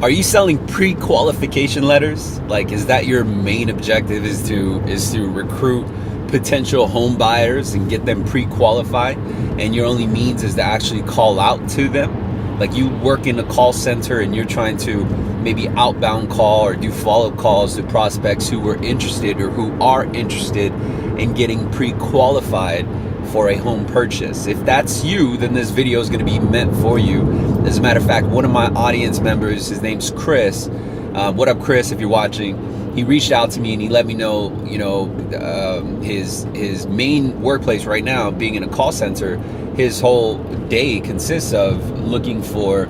Are you selling pre-qualification letters? Like, is that your main objective, is to recruit potential home buyers and get them pre-qualified, and your only means is to actually call out to them? Like, you work in a call center and you're trying to maybe outbound call or do follow-up calls to prospects who were interested or who are interested in getting pre-qualified for a home purchase. If that's you, then this video is going to be meant for you. As a matter of fact, one of my audience members, his name's Chris. What up, Chris? If you're watching, he reached out to me and he let me know, his main workplace right now, being in a call center, his whole day consists of looking for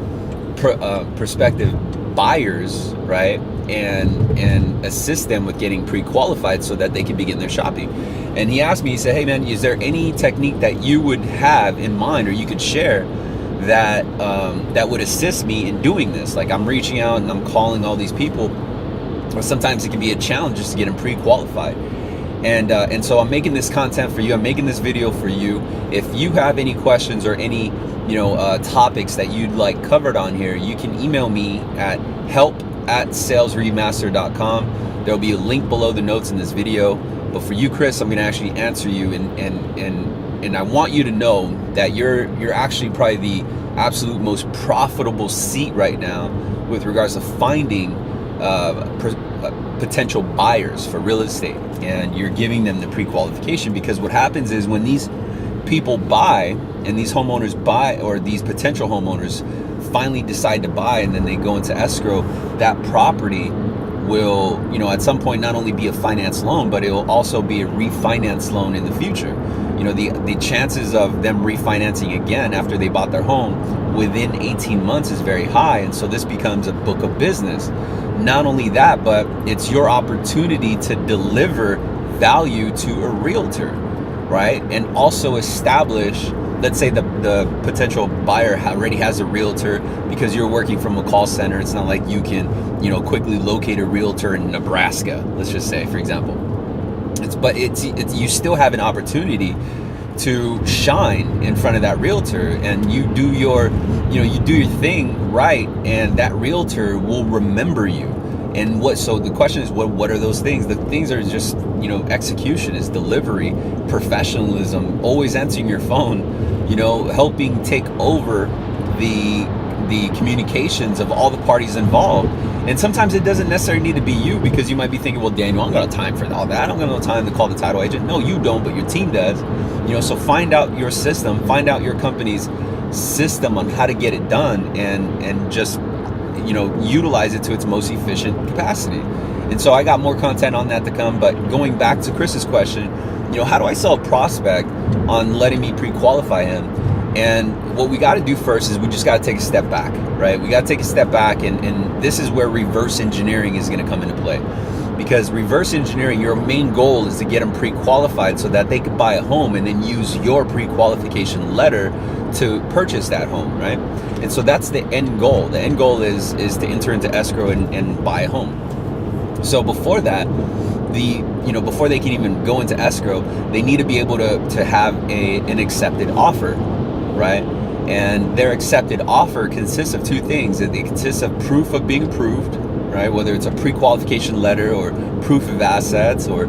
prospective buyers, right? And assist them with getting pre-qualified so that they can begin their shopping. And he asked me, he said, hey man, is there any technique that you would have in mind or you could share that that would assist me in doing this? Like, I'm reaching out and I'm calling all these people, or sometimes it can be a challenge just to get them pre-qualified. And so I'm making this content for you. I'm making this video for you. If you have any questions or any topics that you'd like covered on here, you can email me at help@salesremaster.com. There'll be a link below the notes in this video. But for you, Chris, I'm going to actually answer you, and I want you to know that you're actually probably the absolute most profitable seat right now with regards to finding potential buyers for real estate, and you're giving them the pre-qualification. Because what happens is, when these people buy, and these homeowners buy, or these potential homeowners finally decide to buy, and then they go into escrow, that property will, at some point not only be a finance loan, but it will also be a refinance loan in the future. The chances of them refinancing again after they bought their home within 18 months is very high. And so this becomes a book of business. Not only that, but it's your opportunity to deliver value to a realtor, right? And also establish, let's say the potential buyer already has a realtor, because you're working from a call center. It's not like you can, quickly locate a realtor in Nebraska, let's just say, for example. But you still have an opportunity to shine in front of that realtor, and you do your thing right, and that realtor will remember you. And so the question is, what are those things? The things are just, execution, is delivery, professionalism, always answering your phone, helping take over the communications of all the parties involved. And sometimes it doesn't necessarily need to be you, because you might be thinking, well, Daniel, I don't got time for all that. I don't got no time to call the title agent. No, you don't, but your team does. So find out your system, find out your company's system on how to get it done, and just utilize it to its most efficient capacity. And so I got more content on that to come. But going back to Chris's question, how do I sell a prospect on letting me pre-qualify him? And what we got to do first is we just got to take a step back, right? We got to take a step back, and this is where reverse engineering is going to come into play. Because reverse engineering, your main goal is to get them pre-qualified so that they could buy a home and then use your pre-qualification letter to purchase that home, right? And so that's the end goal. The end goal is to enter into escrow and buy a home. So before that, before they can even go into escrow, they need to be able to have an accepted offer, right? And their accepted offer consists of two things. It consists of proof of being approved, right? Whether it's a pre-qualification letter or proof of assets or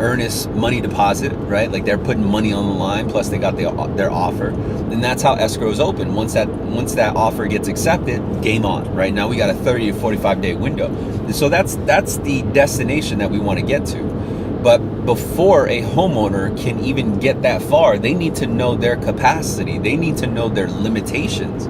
earnest money deposit, right? Like, they're putting money on the line, plus they got their offer. And that's how escrow is open. Once that offer gets accepted, game on, right? Now we got a 30 to 45 day window. And so that's the destination that we want to get to. But before a homeowner can even get that far, they need to know their capacity. They need to know their limitations.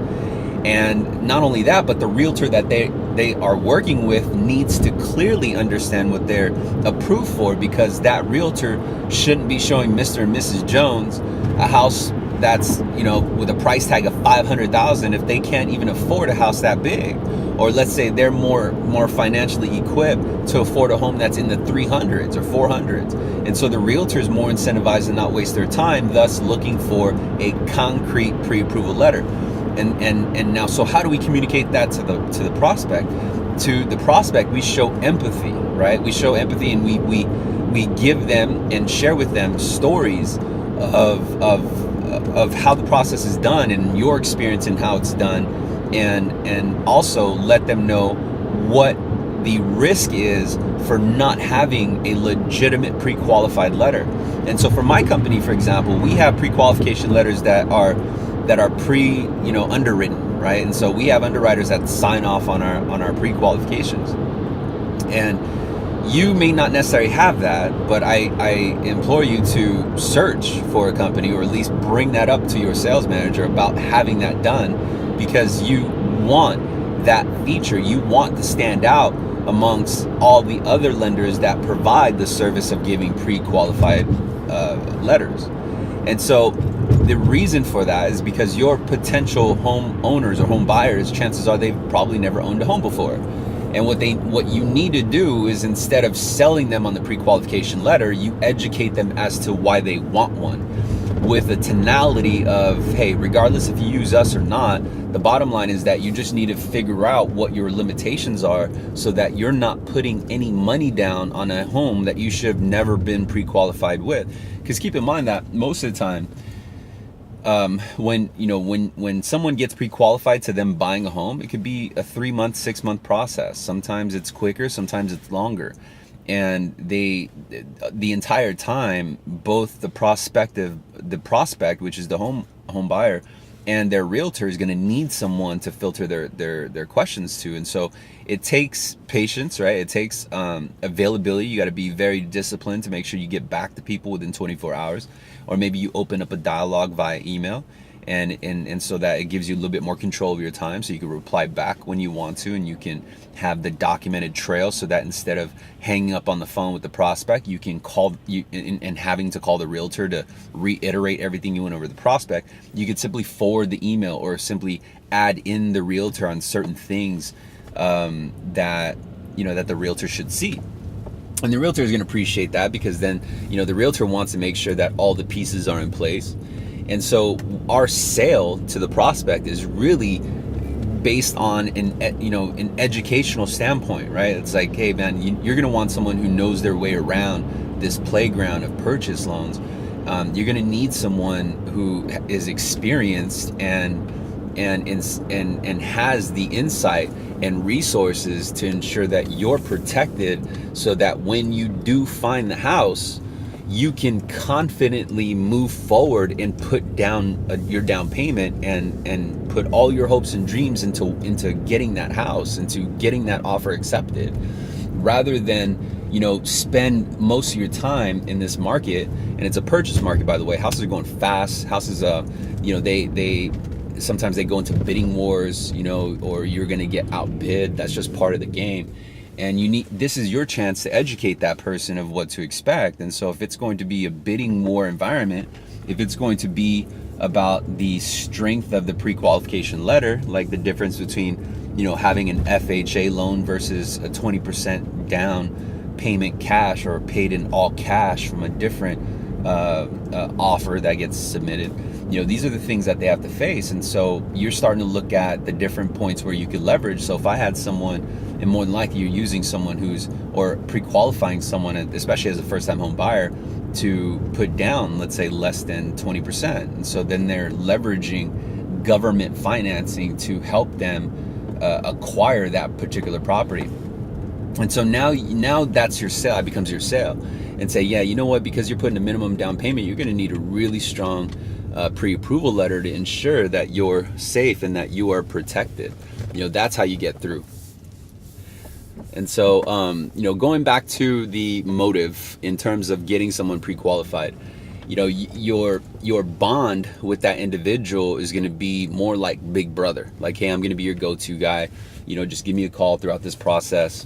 And not only that, but the realtor that they are working with needs to clearly understand what they're approved for, because that realtor shouldn't be showing Mr. and Mrs. Jones a house that's, with a price tag of $500,000 if they can't even afford a house that big. Or let's say they're more financially equipped to afford a home that's in the 300s or 400s. And so the realtor is more incentivized to not waste their time, thus looking for a concrete pre-approval letter. And now, so how do we communicate that to the prospect? To the prospect, we show empathy, right? We show empathy, and we give them and share with them stories of how the process is done and your experience in how it's done, and also let them know what the risk is for not having a legitimate pre-qualified letter. And so for my company, for example, we have pre-qualification letters that are underwritten, right? And so we have underwriters that sign off on our pre-qualifications. And you may not necessarily have that, but I implore you to search for a company, or at least bring that up to your sales manager about having that done, because you want that feature. You want to stand out amongst all the other lenders that provide the service of giving pre-qualified letters. And so the reason for that is because your potential home owners or home buyers, chances are they've probably never owned a home before. And what you need to do is, instead of selling them on the pre-qualification letter, you educate them as to why they want one, with a tonality of, hey, regardless if you use us or not, the bottom line is that you just need to figure out what your limitations are, so that you're not putting any money down on a home that you should have never been pre-qualified with. Because keep in mind that most of the time, when someone gets pre-qualified to them buying a home, it could be a 3-month, 6-month process. Sometimes it's quicker, sometimes it's longer. And the entire time, both the prospect, which is the home buyer, and their realtor is going to need someone to filter their questions to. And so it takes patience, right? It takes availability. You got to be very disciplined to make sure you get back to people within 24 hours, or maybe you open up a dialogue via email, and so that it gives you a little bit more control of your time, so you can reply back when you want to, and you can have the documented trail, so that instead of hanging up on the phone with the prospect, you can call and having to call the realtor to reiterate everything you went over the prospect. You could simply forward the email, or simply add in the realtor on certain things that the realtor should see. And the realtor is going to appreciate that, because then the realtor wants to make sure that all the pieces are in place. And so our sale to the prospect is really based on an educational standpoint, right? It's like, hey man, you're going to want someone who knows their way around this playground of purchase loans. You're going to need someone who is experienced and has the insight and resources to ensure that you're protected, so that when you do find the house, you can confidently move forward and put down your down payment and put all your hopes and dreams into getting that house, into getting that offer accepted, rather than spend most of your time in this market. And it's a purchase market, by the way. Houses are going fast. Houses they sometimes they go into bidding wars, or you're going to get outbid. That's just part of the game. And this is your chance to educate that person of what to expect. And so if it's going to be a bidding war environment, if it's going to be about the strength of the pre-qualification letter, like the difference between, having an FHA loan versus a 20% down payment cash, or paid in all cash from a different offer that gets submitted, these are the things that they have to face. And so you're starting to look at the different points where you could leverage. So if I had someone, and more than likely you're using someone or pre-qualifying someone, especially as a first-time home buyer, to put down, let's say, less than 20%. And so then they're leveraging government financing to help them acquire that particular property. And so now that's your sale. It becomes your sale. And say, yeah, you know what? Because you're putting a minimum down payment, you're going to need a really strong pre-approval letter to ensure that you're safe and that you are protected. That's how you get through. And so, going back to the motive in terms of getting someone pre-qualified, your bond with that individual is going to be more like big brother. Like, hey, I'm going to be your go-to guy. Just give me a call throughout this process.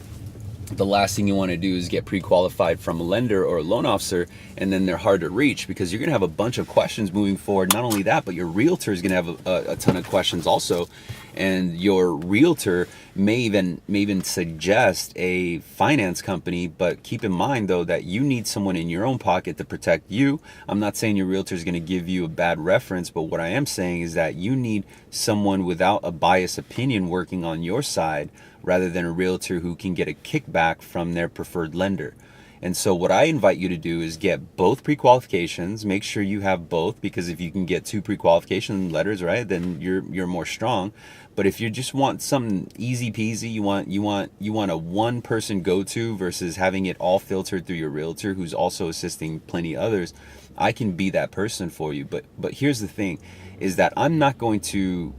The last thing you want to do is get pre-qualified from a lender or a loan officer, and then they're hard to reach, because you're going to have a bunch of questions moving forward. Not only that, but your realtor is going to have a ton of questions also. And your realtor may even suggest a finance company, but keep in mind though that you need someone in your own pocket to protect you. I'm not saying your realtor is going to give you a bad reference, but what I am saying is that you need someone without a biased opinion working on your side, rather than a realtor who can get a kickback from their preferred lender. And so what I invite you to do is get both pre-qualifications. Make sure you have both, because if you can get 2 pre-qualification letters, right, then you're more strong. But if you just want something easy peasy, you want a one person go-to versus having it all filtered through your realtor who's also assisting plenty others, I can be that person for you. But here's the thing, is that I'm not going to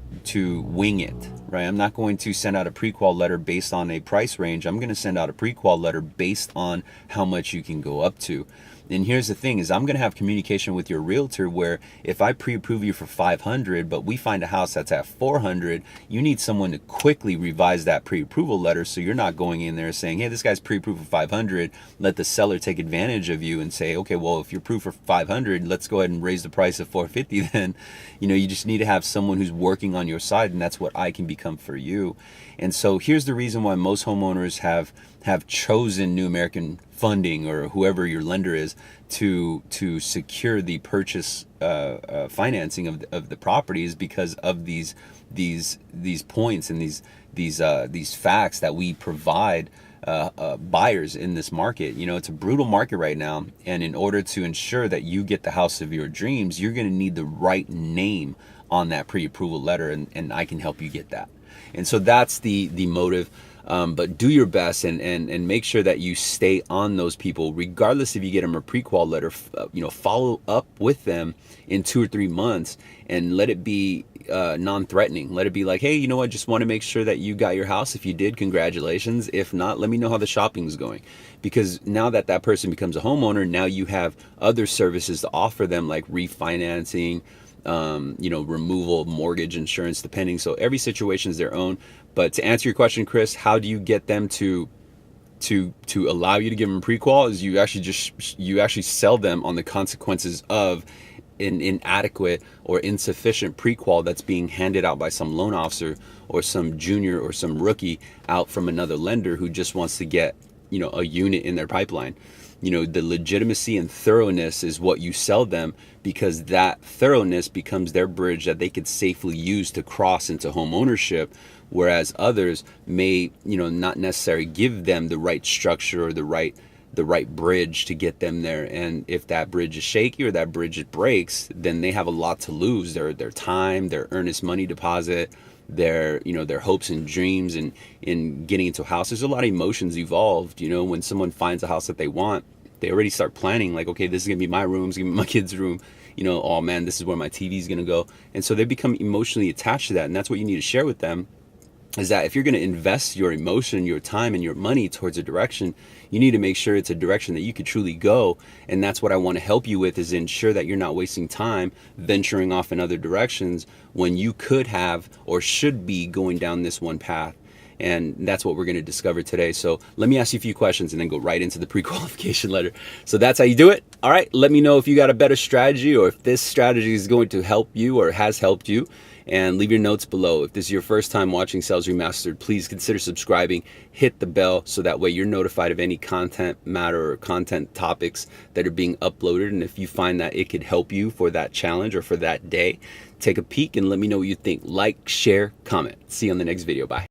wing it, right? I'm not going to send out a pre-qual letter based on a price range. I'm going to send out a pre-qual letter based on how much you can go up to. And here's the thing, is I'm going to have communication with your realtor where if I pre-approve you for 500, but we find a house that's at 400, you need someone to quickly revise that pre-approval letter, so you're not going in there saying, hey, this guy's pre-approved for 500, let the seller take advantage of you and say, okay, well, if you're approved for 500, let's go ahead and raise the price of 450 then. You just need to have someone who's working on your side, and that's what I can become for you. And so here's the reason why most homeowners have chosen New American Funding or whoever your lender is to secure the purchase financing of the properties, because of these points and these facts that we provide buyers in this market. It's a brutal market right now, and in order to ensure that you get the house of your dreams, you're going to need the right name on that pre-approval letter, and I can help you get that. And so that's the motive. But do your best and make sure that you stay on those people, regardless if you get them a pre-qual letter. Follow up with them in 2 or 3 months and let it be non-threatening. Let it be like, hey, you know what? Just want to make sure that you got your house. If you did, congratulations. If not, let me know how the shopping's going. Because now that person becomes a homeowner, now you have other services to offer them, like refinancing, removal of mortgage insurance, depending. So every situation is their own. But to answer your question, Chris, how do you get them to allow you to give them a pre-qual? Is you actually sell them on the consequences of an inadequate or insufficient pre-qual that's being handed out by some loan officer or some junior or some rookie out from another lender who just wants to get a unit in their pipeline. The legitimacy and thoroughness is what you sell them, because that thoroughness becomes their bridge that they could safely use to cross into home ownership, whereas others may, not necessarily give them the right structure or the right bridge to get them there. And if that bridge is shaky or that bridge breaks, then they have a lot to lose. Their time, their earnest money deposit, their hopes and dreams and in getting into a house. There's a lot of emotions involved. When someone finds a house that they want, they already start planning, like, okay, this is gonna be my room, it's gonna be my kid's room, oh man, this is where my TV is gonna go. And so they become emotionally attached to that. And that's what you need to share with them, is that if you're going to invest your emotion, your time, and your money towards a direction, you need to make sure it's a direction that you could truly go. And that's what I want to help you with, is ensure that you're not wasting time venturing off in other directions when you could have or should be going down this one path. And that's what we're going to discover today. So let me ask you a few questions and then go right into the pre-qualification letter. So that's how you do it. All right. Let me know if you got a better strategy, or if this strategy is going to help you or has helped you. And leave your notes below. If this is your first time watching Sales Remastered, please consider subscribing, hit the bell, so that way you're notified of any content matter or content topics that are being uploaded. And if you find that it could help you for that challenge or for that day, take a peek and let me know what you think. Like, share, comment. See you on the next video. Bye.